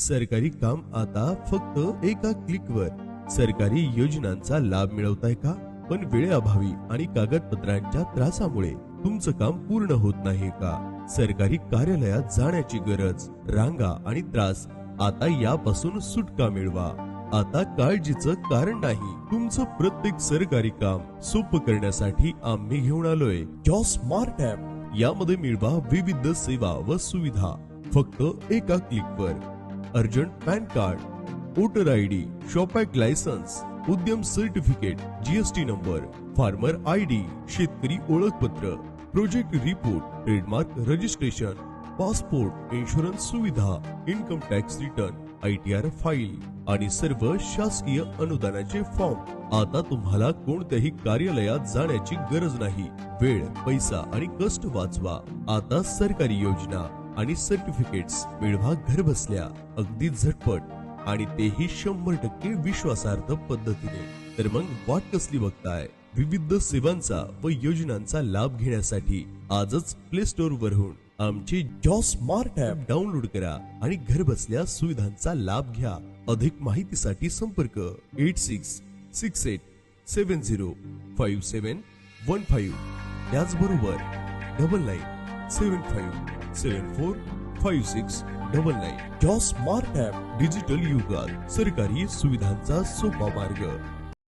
सरकारी काम आता फक्त एका क्लिकवर। सरकारी योजनांचा लाभ मिळवताय का? पण वेळेअभावी आणि कागदपत्रांच्या त्रासामुळे तुमचं काम पूर्ण होत नाही का? सरकारी कार्यालयात जाण्याची गरज, रांगा आणि त्रास, आता यापासून सुटका मिळवा। आता काळजीचं कारण नाही। तुमचं प्रत्येक सरकारी काम सोपं करण्यासाठी आम्ही घेऊन आलोय जॉब स्मार्ट ऍप। यामध्ये मिळवा विविध सेवा व सुविधा फक्त एका क्लिकवर। Urgent PAN card, voter ID, shop act licence, Udyam certificate, GST number, farmer ID, शेतकरी ओळखपत्र, project report, trademark registration, passport, insurance सुविधा, income tax return, ITR file आणि सर्व शासकीय अनुदानाचे फॉर्म। आता तुम्हाला कोणत्याही कार्यालयात जाण्याची गरज नाही। वेळ, पैसा आणि कष्ट वाचवा। आता सरकारी योजना आणि सर्टिफिकेट्स मिळवा घर बसल्या, अगदी झटपट आणि तेही 100% विश्वासार्ह पद्धतीने। तर मग वाट कसली बघताय? विविध सेवांचा व योजनांचा लाभ घेण्यासाठी आजच प्ले स्टोअर वरून आमचे जॉब स्मार्ट ऍप डाउनलोड करा आणि घर बसल्या सुविधांचा लाभ घ्या। अधिक माहितीसाठी संपर्क 8668705715। त्याचबरोबर 9975745699। जॉब स्मार्ट ऍप डिजिटल युगात सरकारी सुविधांचा सोपा मार्ग।